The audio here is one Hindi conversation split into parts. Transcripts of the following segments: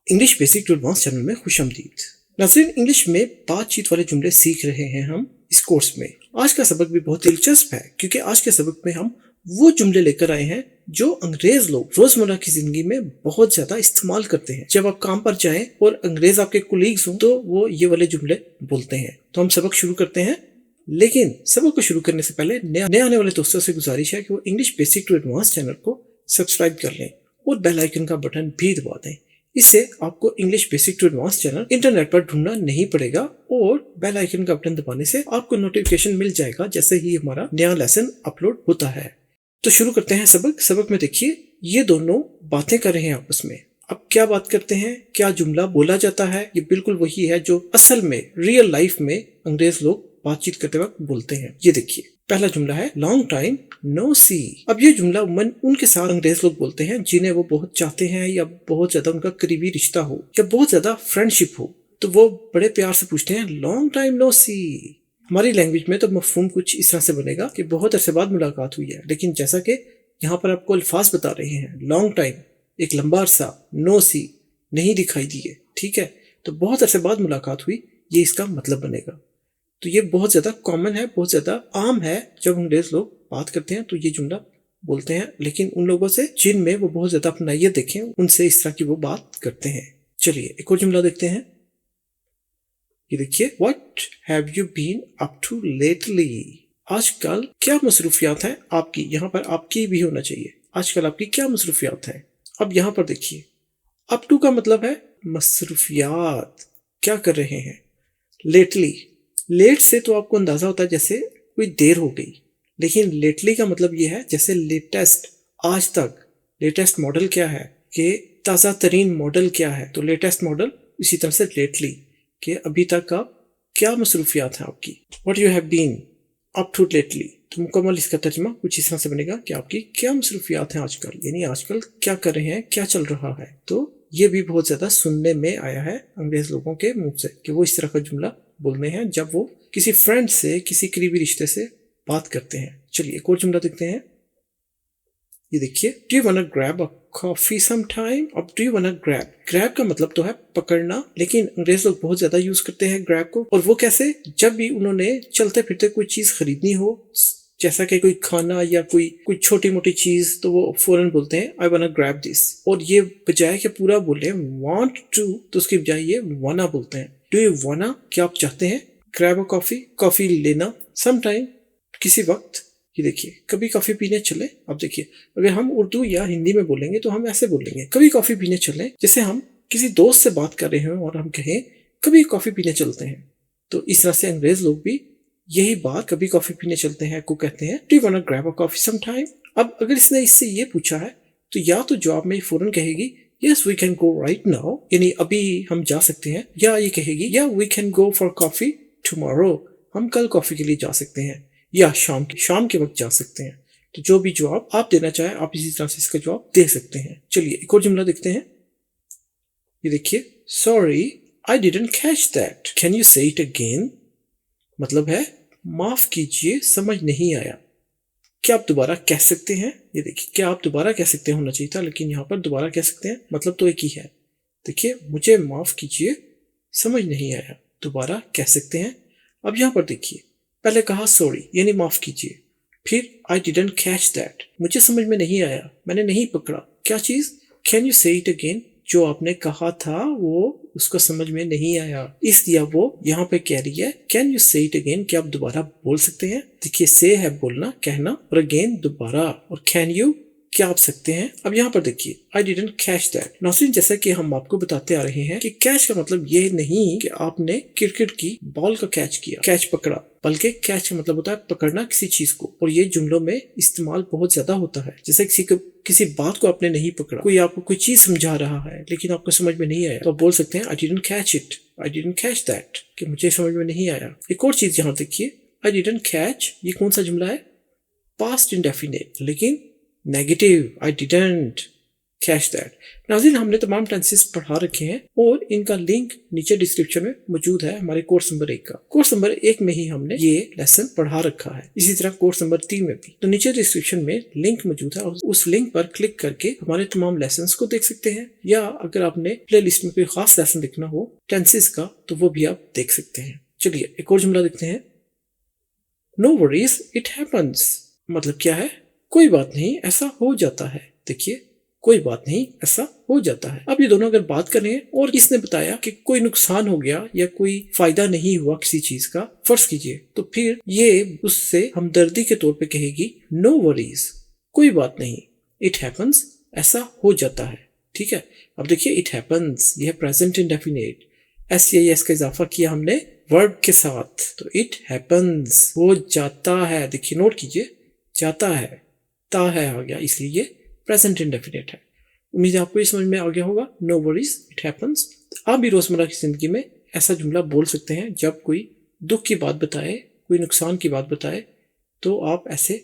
English basic to advance channel में खुशामदीद। नाज़रीन, इंग्लिश में बातचीत वाले जुमले सीख रहे हैं हम इस कोर्स में। आज का सबक भी बहुत दिलचस्प है क्योंकि आज के सबक में हम वो जुमले लेकर आए हैं जो अंग्रेज लोग रोजमर्रा की जिंदगी में बहुत ज्यादा इस्तेमाल करते हैं। जब आप काम पर जाएं और अंग्रेज आपके कुलीग्स हों तो वो ये वाले जुमले बोलते हैं। तो हम सबक शुरू करते हैं, लेकिन सबक को शुरू करने से पहले नए आने वाले दोस्तों से गुजारिश है कि वो English basic to advance channel को सब्सक्राइब कर लें और बेल आइकन का बटन भी दबा दें। इससे आपको English basic to advance channel internet पर ढूंढना नहीं पड़ेगा और बेल आइकन का बटन दबाने से आपको नोटिफिकेशन मिल जाएगा जैसे ही हमारा नया लेसन अपलोड होता है। तो शुरू करते हैं सबक में देखिए, ये दोनों बातें कर रहे हैं आपस में। अब क्या बात करते हैं, क्या जुमला बोला जाता है, ये बिल्कुल वही है जो असल में रियल लाइफ में अंग्रेज लोग बातचीत करते वक्त बोलते हैं। ये देखिए, पहला जुमला है लॉन्ग टाइम नो सी। अब ये जुमला उमन उनके साथ अंग्रेज लोग बोलते हैं जिन्हें वो बहुत चाहते हैं या बहुत ज्यादा उनका करीबी रिश्ता हो या बहुत ज्यादा फ्रेंडशिप हो, तो वो बड़े प्यार से पूछते हैं लॉन्ग टाइम नो सी। हमारी लैंग्वेज में तो मफहूम कुछ इस तरह से बनेगा कि बहुत अरसे बाद मुलाकात हुई है, लेकिन जैसा कि यहाँ पर आपको अल्फाज बता रहे हैं, लॉन्ग टाइम एक लंबा अरसा, नो सी नहीं दिखाई दिए, ठीक है, तो बहुत अरसे बाद मुलाकात हुई, ये इसका मतलब बनेगा। तो ये बहुत ज्यादा कॉमन है, बहुत ज्यादा आम है। जब अंग्रेज लोग बात करते हैं तो ये जुमला बोलते हैं, लेकिन उन लोगों से जिनमें वो बहुत ज्यादा अपनाइयत देखें उनसे इस तरह की वो बात करते हैं। चलिए एक और जुमला देखते हैं। ये देखिए, what have you been up to lately. आजकल क्या मसरूफियात है आपकी। यहाँ पर आपकी भी होना चाहिए, आजकल आपकी क्या मसरूफियात है। अब यहाँ पर देखिए, अप टू का मतलब है मसरूफियात, क्या कर रहे हैं। लेटली, लेट से तो आपको अंदाजा होता है जैसे कोई देर हो गई, लेकिन लेटली का मतलब ये है जैसे लेटेस्ट, आज तक। लेटेस्ट मॉडल क्या है कि ताज़ा तरीन मॉडल क्या है, तो लेटेस्ट मॉडल। इसी तरह से लेटली कि अभी तक आप क्या मसरूफियात हैं आपकी। What you have been up to lately, तो मुकम्मल इसका तर्जमा कुछ इस तरह से बनेगा कि आपकी क्या मसरूफियात हैं आजकल, यानी आजकल क्या कर रहे हैं, क्या चल रहा है। तो ये भी बहुत ज्यादा सुनने में आया है अंग्रेज लोगों के मुंह से कि वो इस तरह का जुमला बोलते हैं जब वो किसी फ्रेंड से, किसी करीबी रिश्ते से बात करते हैं। चलिए एक और जुमला देखते हैं। ये देखिए, do you wanna grab a coffee some time. अब do you wanna grab, grab का मतलब तो है पकड़ना, लेकिन अंग्रेज लोग बहुत ज्यादा यूज करते हैं ग्रैब को। और वो कैसे, जब भी उन्होंने चलते फिरते कोई चीज खरीदनी हो, जैसा कि कोई खाना या कोई छोटी मोटी चीज, तो वो फौरन बोलते हैं आई वांना ग्रैब दिस। और ये बजाय के पूरा बोले वांट टू, तो उसकी बजाय ये वाना बोलते हैं। डू यू वाना, क्या आप चाहते हैं, ग्रैब अ कॉफी, कॉफी लेना, सम टाइम, किसी वक्त। ये देखिए, कभी कॉफी पीने चले। अब देखिए, अगर हम उर्दू या हिंदी में बोलेंगे तो हम ऐसे बोलेंगे, कभी कॉफी पीने चले। जैसे हम किसी दोस्त से बात कर रहे हो और हम कहें कभी कॉफी पीने चलते हैं, तो इस तरह से अंग्रेज लोग भी यही बात कभी कॉफी पीने चलते हैं को कहते हैं do you wanna grab a coffee some time. अब अगर इसने इससे ये पूछा है तो या तो जवाब में फौरन कहेगी yes we can go right now, यानी अभी हम जा सकते हैं, या ये कहेगी या we can go for coffee tomorrow, हम कल कॉफी के लिए जा सकते हैं, या शाम के वक्त जा सकते हैं। तो जो भी जवाब आप देना चाहें आप इसी तरह से इसका जवाब दे सकते हैं। चलिए एक और जुमला देखते हैं। ये देखिए, sorry I didn't catch that, can you से इट अगेन। मतलब है माफ कीजिए समझ नहीं आया, क्या आप दोबारा कह सकते हैं। ये देखिए, क्या आप दोबारा कह सकते हैं होना चाहिए था, लेकिन यहाँ पर दोबारा कह सकते हैं, मतलब तो एक ही है। देखिए, मुझे माफ कीजिए समझ नहीं आया, दोबारा कह सकते हैं। अब यहाँ पर देखिए, पहले कहा सॉरी यानी माफ कीजिए, फिर आई डिडंट कैच दैट, मुझे समझ में नहीं आया, मैंने नहीं पकड़ा क्या चीज। कैन यू से इट अगेन, जो आपने कहा था वो उसको समझ में नहीं आया, इसलिए वो यहाँ पे कह रही है कैन यू से इट अगेन, क्या आप दोबारा बोल सकते हैं। देखिए, से है बोलना, कहना, और अगेन दोबारा, और कैन यू क्या आप सकते हैं। अब यहाँ पर देखिए, आई डिडंट कैच दैट। नाज़रीन, जैसा कि हम आपको बताते आ रहे हैं कि कैच का मतलब ये नहीं कि आपने क्रिकेट की बॉल का कैच किया, कैच पकड़ा, बल्कि कैच का मतलब होता है पकड़ना किसी चीज को। और ये जुमलों में इस्तेमाल बहुत ज्यादा होता है। जैसे किसी बात को आपने नहीं पकड़ा, कोई आपको कोई चीज समझा रहा है लेकिन आपको समझ में नहीं आया, तो आप बोल सकते हैं I didn't catch it, I didn't catch that, कि मुझे समझ में नहीं आया। एक और चीज यहाँ देखिए, आई डिडंट कैच, ये कौन सा जुमला है, पास्ट इंडेफिनिट, लेकिन negative, I didn't catch that. नाज़रीन, हमने तमाम टेंसेस पढ़ा रखे हैं और इनका लिंक नीचे डिस्क्रिप्शन में मौजूद है हमारे कोर्स नंबर 1 का। कोर्स नंबर 1 में ही हमने ये लेसन पढ़ा रखा है, इसी तरह कोर्स नंबर 3 में भी। तो नीचे डिस्क्रिप्शन में लिंक मौजूद है और उस लिंक पर क्लिक करके हमारे तमाम लेसन को देख सकते हैं, या अगर आपने प्ले लिस्ट में कोई खास लेसन देखना हो टेंसेस का तो वो भी आप देख सकते हैं। चलिए एक और जुमला देखते हैं। नो वरीज इट हैपन्स, मतलब क्या है? कोई बात नहीं, ऐसा हो जाता है। देखिए, कोई बात नहीं, ऐसा हो जाता है। अब ये दोनों अगर बात कर रहे हैं और इसने बताया कि कोई नुकसान हो गया या कोई फायदा नहीं हुआ किसी चीज का, फर्ज कीजिए, तो फिर ये उससे हमदर्दी के तौर पे कहेगी नो वरीज, कोई बात नहीं, इट हैपन्स, ऐसा हो जाता है। ठीक है, अब देखिए इट हैपन्स, यह प्रेजेंट इंडेफिनिट, एस का इजाफा किया हमने वर्ब के साथ, तो इट हैपन्स, हो जाता है। देखिए नोट कीजिए, जाता है, ता है आ गया, इसलिए ये प्रेजेंट इंडेफिनिट है। उम्मीद है आपको ये समझ में आ गया होगा। No worries it happens. आप भी रोजमर्रा की जिंदगी में ऐसा जुमला बोल सकते हैं जब कोई दुख की बात बताए, कोई नुकसान की बात बताए, तो आप ऐसे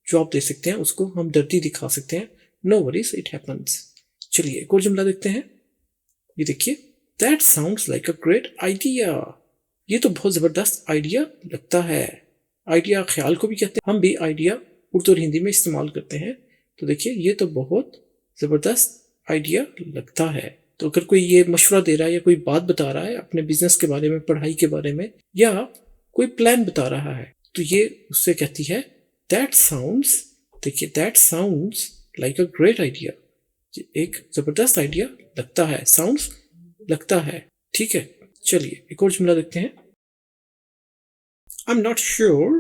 जवाब दे सकते हैं, उसको हमदर्दी दिखा सकते हैं, नो वरीज इट हैपन्स। चलिए एक और जुमला देखते हैं। ये देखिए, that sounds like a great idea, ये तो बहुत जबरदस्त आइडिया लगता है। आइडिया ख्याल को भी कहते हैं, हम भी आइडिया उर्दू और हिंदी में इस्तेमाल करते हैं। तो देखिए, ये तो बहुत जबरदस्त आइडिया लगता है। तो अगर कोई ये मशवरा दे रहा है या कोई बात बता रहा है अपने बिजनेस के बारे में, पढ़ाई के बारे में, या कोई प्लान बता रहा है, तो ये उससे कहती है दैट साउंड्स, देखिए that sounds like a great idea, एक जबरदस्त आइडिया लगता है, साउंड्स लगता है। ठीक है, चलिए एक और जुमला देखते हैं। I am not sure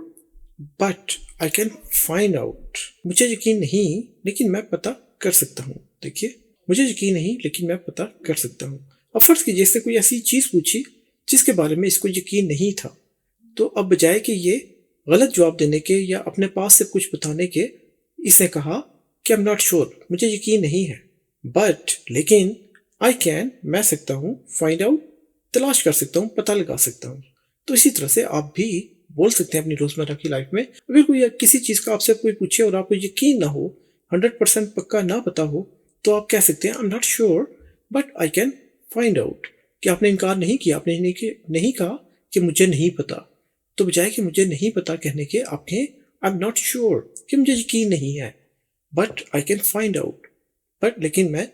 but I can find out, मुझे यकीन नहीं लेकिन मैं पता कर सकता हूँ। देखिए, मुझे यकीन नहीं लेकिन मैं पता कर सकता हूँ। अब फर्ज कीजिए इससे कोई ऐसी चीज पूछी जिसके बारे में इसको यकीन नहीं था, तो अब बजाय कि ये गलत जवाब देने के या अपने पास से कुछ बताने के, इसने कहा कि आई एम नॉट श्योर, मुझे यकीन नहीं है, बट लेकिन आई कैन, मैं सकता हूँ, फाइंड आउट, तलाश कर सकता हूँ, पता लगा सकता हूँ। तो इसी तरह से आप भी बोल सकते हैं अपनी रोजमर्रा की लाइफ में। अगर कोई किसी चीज का आपसे कोई पूछे और आपको यकीन ना हो, 100% पक्का ना पता हो, तो आप कह सकते हैं I am not sure but I can find out, कि आपने इनकार नहीं किया, आपने नहीं कहा कि मुझे नहीं पता, तो बजाय कि मुझे नहीं पता कहने के आप कहें आई एम नॉट श्योर, कि मुझे यकीन नहीं है, but I can find out, but लेकिन मैं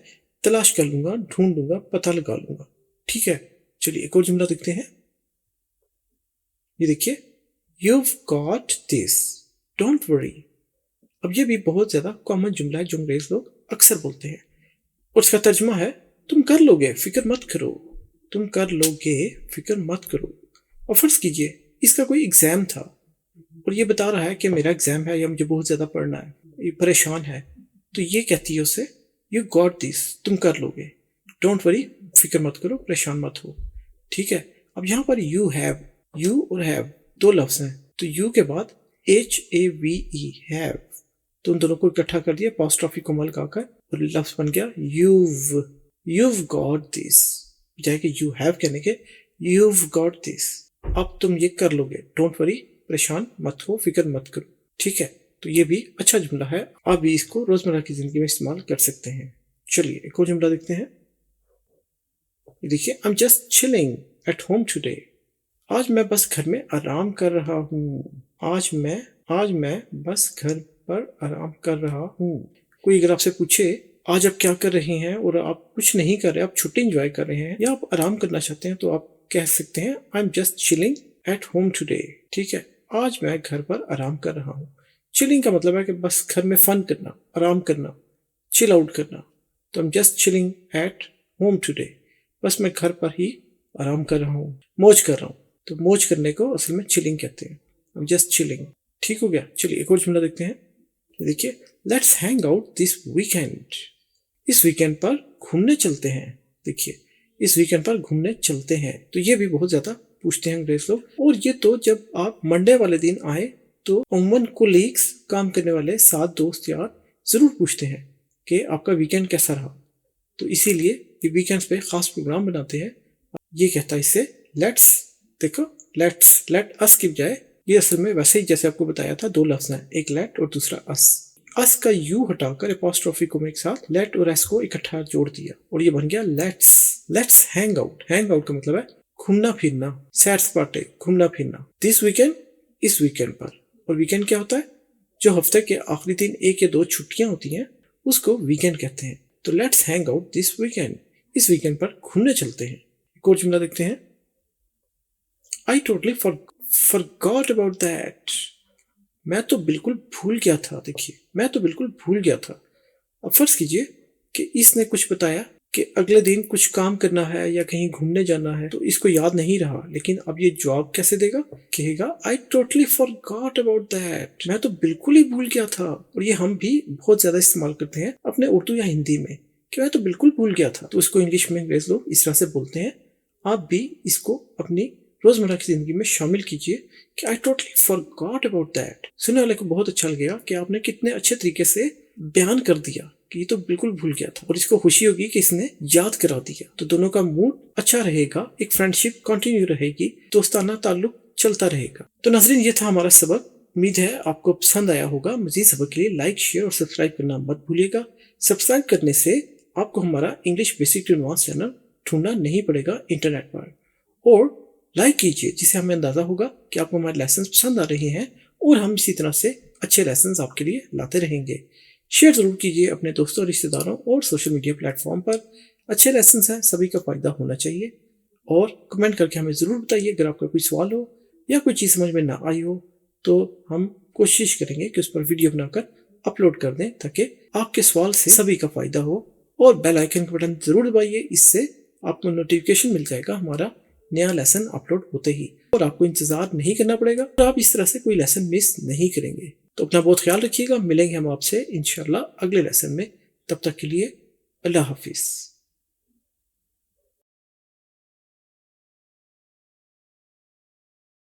तलाश कर लूंगा, ढूंढ लूंगा, पता लगा लूंगा। ठीक है, चलिए एक और जुमला देखते हैं। ये देखिए, You've got this, don't worry। अब ये भी बहुत ज्यादा कॉमन जुमला है जो अंग्रेज लोग अक्सर बोलते हैं, और इसका तर्जुमा है तुम कर लोगे, फिक्र मत करो, तुम कर लोगे, फिक्र मत करो। और फर्ज कीजिए इसका कोई एग्जाम था और ये बता रहा है कि मेरा एग्जाम है या मुझे बहुत ज्यादा पढ़ना है, ये परेशान है, तो ये कहती है उसे यू गॉट दिस, तुम कर लोगे, डोंट वरी, फिक्र मत करो, परेशान मत हो। ठीक है, अब यहाँ पर यू हैव, यू और हैव दो लफ्ज हैं, तो यू के बाद HAVE हैव, तो उन दोनों को इकट्ठा कर दिया अपॉस्ट्रोफी को मल लगाकर और लफ्ज बन गया you've got this, बजाय कि you have कहने के you've got this, अब तुम ये कर लोगे, डोंट वरी, परेशान मत हो, फिक्र मत करो। ठीक है, तो ये भी अच्छा जुमला है, आप भी इसको रोजमर्रा की जिंदगी में इस्तेमाल कर सकते हैं। चलिए एक और जुमला देखते हैं। देखिए, I am just chilling at home today, आज मैं बस घर में आराम कर रहा हूँ, आज मैं बस घर पर आराम कर रहा हूँ। कोई अगर आपसे पूछे आज आप क्या कर रहे हैं और आप कुछ नहीं कर रहे, आप छुट्टी एंजॉय कर रहे हैं या आप आराम करना चाहते हैं, तो आप कह सकते हैं I am just chilling at home today. ठीक है, आज मैं घर पर आराम कर रहा हूँ। चिलिंग का मतलब है कि बस घर में फन करना, आराम करना, चिल आउट करना। तो I am just chilling at home today, बस मैं घर पर ही आराम कर रहा हूँ, मौज कर रहा हूँ। तो मौज करने को असल में चिलिंग कहते हैं, आई एम जस्ट चिलिंग। ठीक हो गया, चलिए एक और जुमला देखते हैं। देखिए, let's hang out this weekend, इस वीकेंड पर घूमने चलते हैं। देखिए, इस वीकेंड पर घूमने चलते हैं, तो ये भी बहुत ज्यादा पूछते हैं अंग्रेज लोग। और ये तो जब आप मंडे वाले दिन आए तो अमूमन कोलीग्स, काम करने वाले साथ दोस्त यार जरूर पूछते हैं कि आपका वीकेंड कैसा रहा, तो इसीलिए ये वीकेंड्स पे खास प्रोग्राम बनाते हैं। ये कहता है इससे लेट्स, देखो लेट अस की बजाय ये असल में वैसे ही जैसे आपको बताया था दो लफ्ज हैं, एक लेट और दूसरा अस। अस का यू हटाकर एपोस्ट्रोफी को एक साथ लेट और एस को इकट्ठा जोड़ दिया और ये बन गया let's hang out. Hang out का मतलब है घूमना फिरना, सैर सपाटे, घूमना फिरना। दिस वीकेंड, इस वीकेंड पर। और वीकेंड क्या होता है? जो हफ्ते के आखिरी दिन 1 या 2 छुट्टियां होती हैं उसको वीकेंड कहते हैं। तो let's hang out this weekend, इस वीकेंड पर घूमने चलते हैं। एक और जुमला देखते हैं। I totally forgot about that. मैं तो बिल्कुल भूल गया था। देखिए, मैं तो बिल्कुल भूल गया था। अब फर्ज कीजिए कि इसने कुछ बताया कि अगले दिन कुछ काम करना है या कहीं घूमने जाना है, तो इसको याद नहीं रहा। लेकिन अब ये जवाब कैसे देगा? कहेगा I totally forgot about that. मैं तो बिल्कुल ही भूल गया था। और ये हम भी बहुत ज्यादा इस्तेमाल करते हैं अपने उर्दू या हिंदी में कि मैं तो बिल्कुल भूल गया था। तो उसको इंग्लिश में अंग्रेज लोग इस तरह से बोलते हैं। आप भी इसको अपनी रोजमर्रा की जिंदगी में शामिल कीजिए कि I totally forgot about that. सुनने वाले को बहुत अच्छा लगेगा कि आपने कितने अच्छे तरीके से बयान कर दिया कि ये तो बिल्कुल भूल गया था, और इसको खुशी होगी कि इसने याद करा दिया। तो दोनों का मूड अच्छा रहेगा, एक फ्रेंडशिप कंटिन्यू रहेगी, दोस्ताना ताल्लुक चलता रहेगा। तो नाज़रीन, ये था हमारा सबक। उम्मीद है आपको पसंद आया होगा। मजीद सबक के लिए लाइक, शेयर और सब्सक्राइब करना मत भूलिएगा। सब्सक्राइब करने से आपको हमारा English basic to advance channel ढूंढना नहीं पड़ेगा इंटरनेट पर। और लाइक कीजिए, जिससे हमें अंदाजा होगा कि आपको हमारे लेसन पसंद आ रहे हैं और हम इसी तरह से अच्छे लेसन आपके लिए लाते रहेंगे। शेयर जरूर कीजिए अपने दोस्तों, रिश्तेदारों और सोशल मीडिया प्लेटफॉर्म पर। अच्छे लेसन हैं, सभी का फायदा होना चाहिए। और कमेंट करके हमें ज़रूर बताइए अगर आपका कोई सवाल हो या कोई चीज़ समझ में ना आई हो, तो हम कोशिश करेंगे कि उस पर वीडियो बनाकर अपलोड कर दें ताकि आपके सवाल से सभी का फायदा हो। और बेल आइकन का बटन जरूर दबाइए, इससे आपको नोटिफिकेशन मिल जाएगा हमारा नया लेसन अपलोड होते ही, और आपको इंतजार नहीं करना पड़ेगा और आप इस तरह से कोई लेसन मिस नहीं करेंगे। तो अपना बहुत ख्याल रखिएगा। मिलेंगे हम आपसे इंशाल्लाह अगले लेसन में। तब तक के लिए अल्लाह हाफिज।